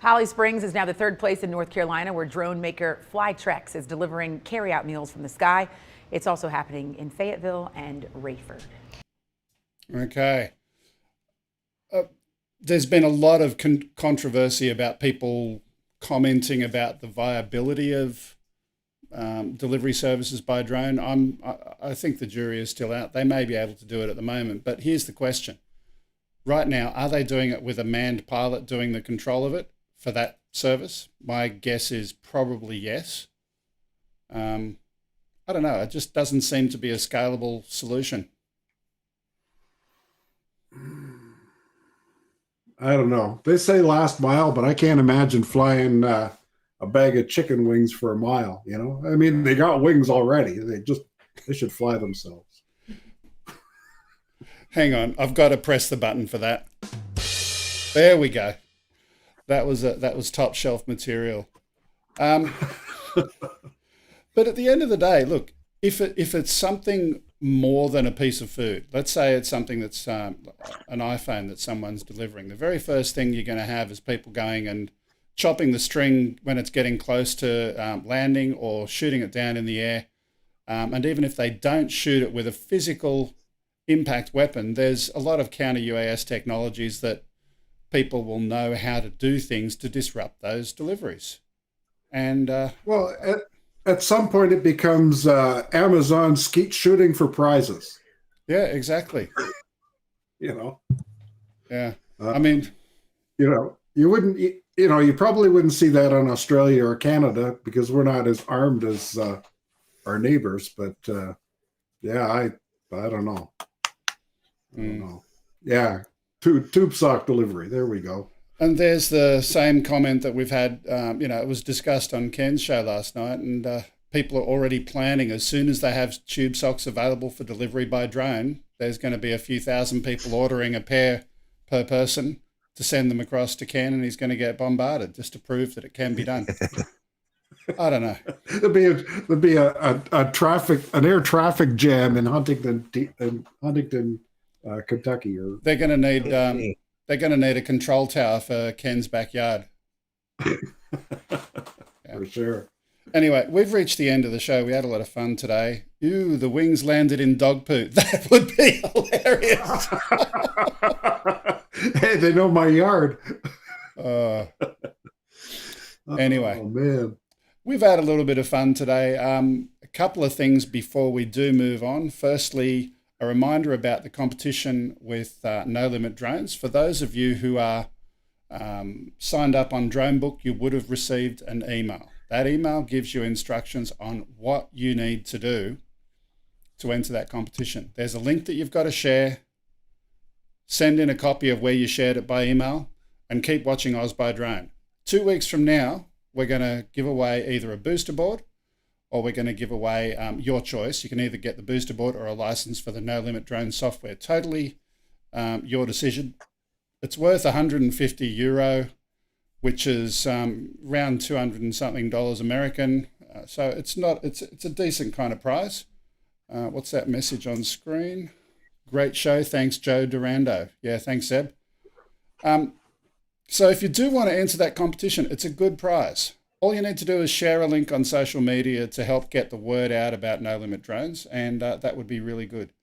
Holly Springs is now the third place in North Carolina where drone maker Flytrex is delivering carry-out meals from the sky. It's also happening in Fayetteville and Rayford. Okay. There's been a lot of controversy about people commenting about the viability of delivery services by drone. I think the jury is still out. They may be able to do it at the moment, but here's the question. Right now, are they doing it with a manned pilot doing the control of it for that service? My guess is probably yes. I don't know. It just doesn't seem to be a scalable solution. I don't know. They say last mile, but I can't imagine flying a bag of chicken wings for a mile. I mean, they got wings already. They should fly themselves. Hang on, I've got to press the button for that. There we go. That was top shelf material. But at the end of the day, look, if it's something more than a piece of food, let's say it's something that's an iPhone that someone's delivering, the very first thing you're going to have is people going and chopping the string when it's getting close to landing, or shooting it down in the air. And even if they don't shoot it with a physical impact weapon, there's a lot of counter UAS technologies that people will know how to do things to disrupt those deliveries. And at some point it becomes Amazon skeet shooting for prizes. Yeah, exactly. Yeah. I mean, you wouldn't, you probably wouldn't see that on Australia or Canada because we're not as armed as our neighbors. But yeah, I don't know. I don't know. Yeah, tube sock delivery. There we go. And there's the same comment that we've had, it was discussed on Ken's show last night, and people are already planning, as soon as they have tube socks available for delivery by drone, there's going to be a few thousand people ordering a pair per person to send them across to Ken, and he's going to get bombarded just to prove that it can be done. I don't know. There'd be an air traffic jam in Huntington, Kentucky. Or they're going to need a control tower for Ken's backyard. For sure. Anyway, we've reached the end of the show. We had a lot of fun today. Ooh, the wings landed in dog poo. That would be hilarious. Hey, they know my yard. Anyway, oh, man. We've had a little bit of fun today. A couple of things before we do move on. Firstly, a reminder about the competition with NoLimitDrones. For those of you who are signed up on DroneBook, you would have received an email. That email gives you instructions on what you need to do to enter that competition. There's a link that you've got to share. Send in a copy of where you shared it by email, and keep watching OzByDrone. 2 weeks from now, we're going to give away either a booster board, or we're going to give away your choice. You can either get the booster board or a license for the NoLimitDrone software. Totally your decision. It's worth €150. which is around 200 and something dollars American. So it's a decent kind of prize. What's that message on screen? Great show. Thanks, Joe Dorando. Yeah, thanks, Zeb. So if you do want to enter that competition, it's a good prize. All you need to do is share a link on social media to help get the word out about No Limit Drones, and that would be really good.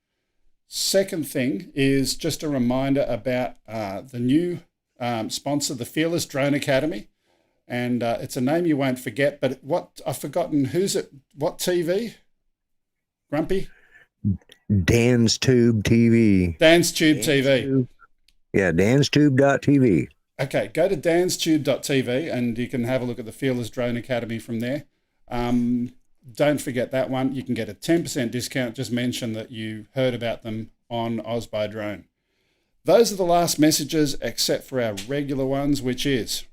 Second thing is just a reminder about the new sponsor, the Fearless Drone Academy. And it's a name you won't forget, but I've forgotten, who's it? What TV? Grumpy? Dan's Tube TV. Dan's Tube TV. Yeah, danstube.tv. Okay, go to danstube.tv and you can have a look at the Fearless Drone Academy from there. Don't forget that one. You can get a 10% discount. Just mention that you heard about them on OzByDrone. Those are the last messages except for our regular ones, which is,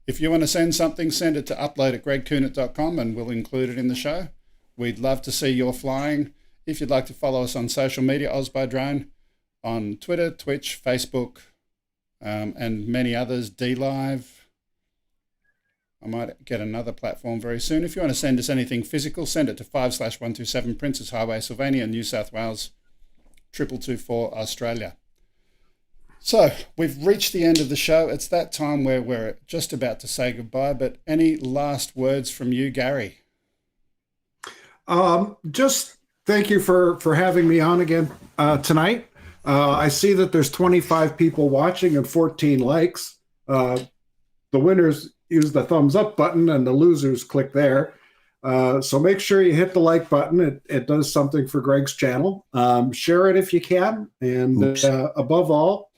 if you want to send something, send it to upload@gregkuhnert.com and we'll include it in the show. We'd love to see your flying. If you'd like to follow us on social media, OzByDrone, on Twitter, Twitch, Facebook, and many others, DLive. I might get another platform very soon. If you want to send us anything physical, send it to 5/127 Princess Highway, Sylvania, New South Wales, 2224 Australia. So we've reached the end of the show. It's that time where we're just about to say goodbye, but any last words from you, Gary? Just thank you for having me on again tonight. I see that there's 25 people watching and 14 likes. The winners use the thumbs up button and the losers click there. So make sure you hit the like button. It does something for Greg's channel. Share it if you can. And above all,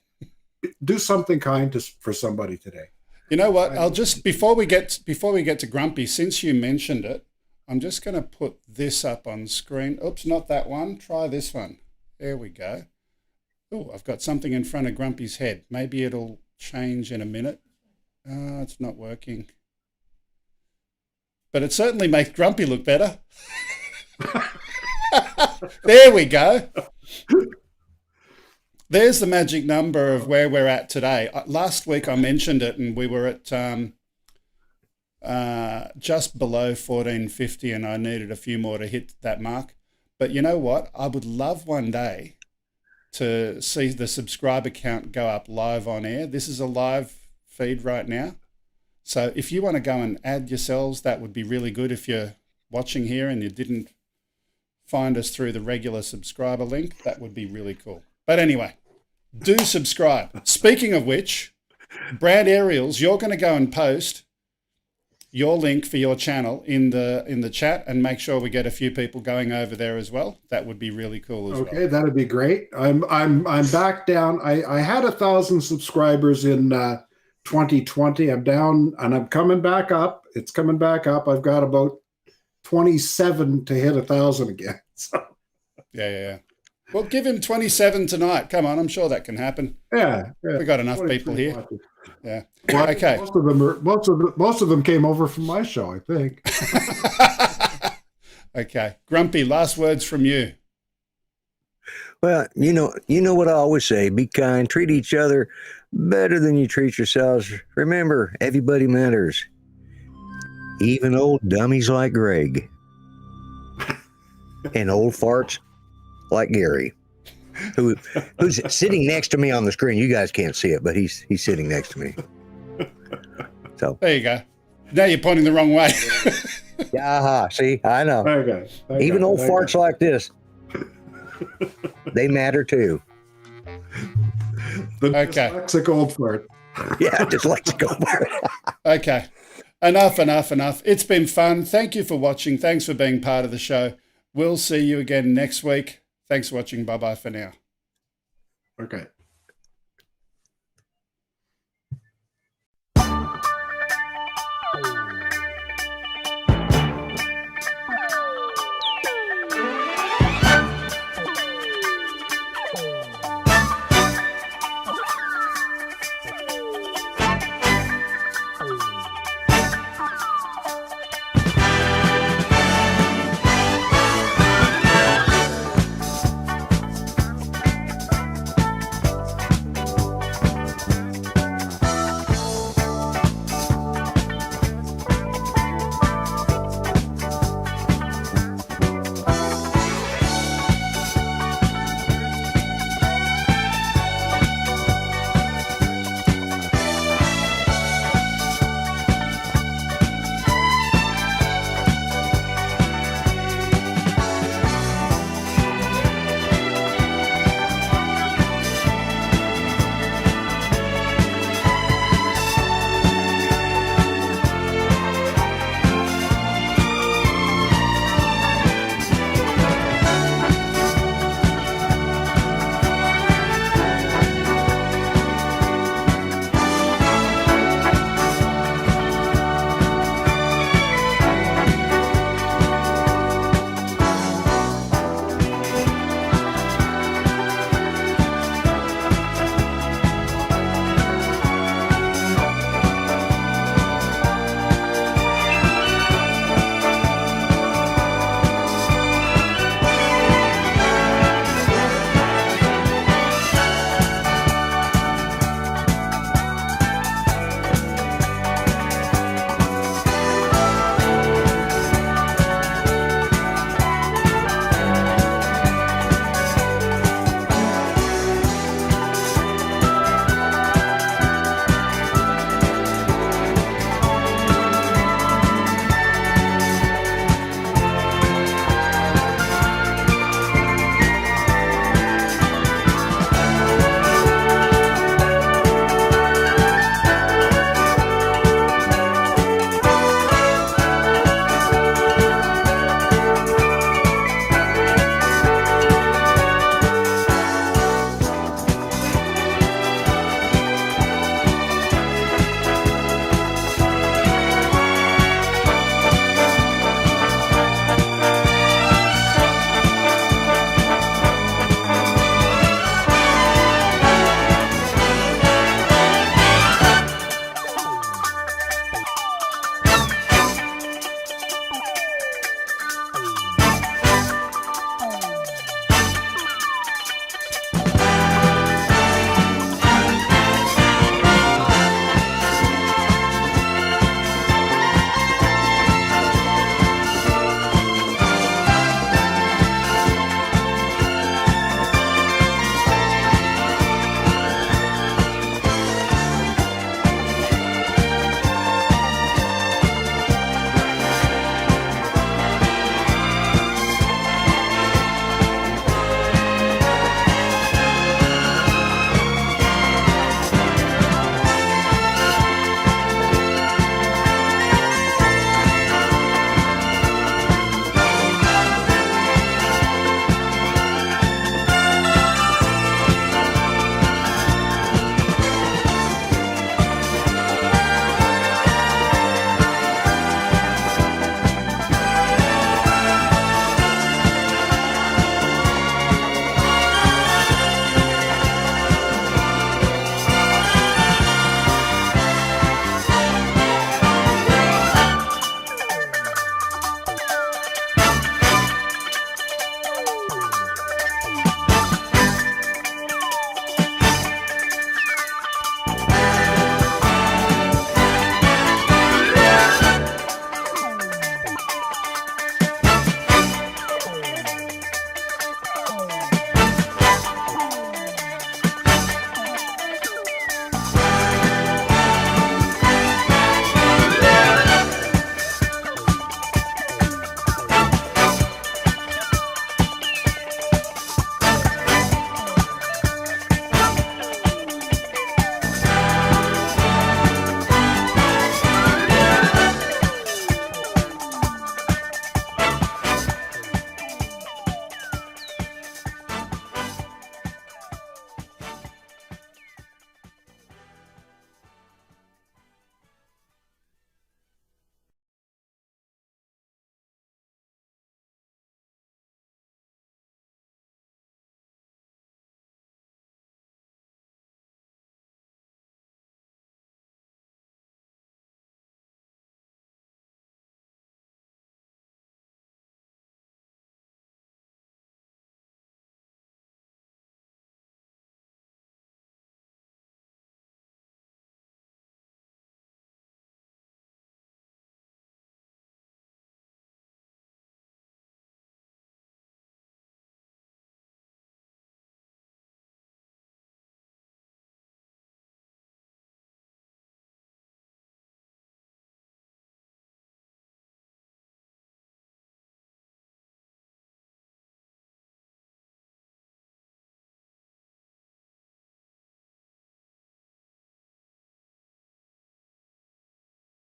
do something kind for somebody today. You know what? I'll just, before we get to Grumpy, since you mentioned it, I'm just going to put this up on screen. Oops, not that one. Try this one. There we go. Oh, I've got something in front of Grumpy's head. Maybe it'll change in a minute. It's not working. But it certainly makes Grumpy look better. There we go. There's the magic number of where we're at today. Last week I mentioned it and we were at just below 1450 and I needed a few more to hit that mark. But you know what? I would love one day to see the subscriber count go up live on air. This is a live feed right now. So if you want to go and add yourselves, that would be really good. If you're watching here and you didn't find us through the regular subscriber link, that would be really cool. But anyway, do subscribe. Speaking of which, Brad Aerials, you're going to go and post your link for your channel in the chat and make sure we get a few people going over there as well. That would be really cool as well. Okay, that'd be great. I'm back down. I had 1,000 subscribers in 2020. I'm down and I'm coming back up. It's coming back up. I've got about 27 to hit 1,000 again. So. Yeah. Well, give him 27 tonight. Come on, I'm sure that can happen. Yeah. We got enough people here. Watches. Yeah. Well, okay. Most of them came over from my show, I think. Okay, Grumpy. Last words from you. Well, you know what I always say: be kind, treat each other better than you treat yourselves. Remember, everybody matters, even old dummies like Greg, and old farts like Gary, who's sitting next to me on the screen. You guys can't see it, but he's sitting next to me. So there you go. Now you're pointing the wrong way. Yeah, see, I know. Okay. Even old farts like this, they matter too. The dyslexic old fart. Yeah, dyslexic old fart. Okay. Enough. It's been fun. Thank you for watching. Thanks for being part of the show. We'll see you again next week. Thanks for watching. Bye-bye for now. Okay.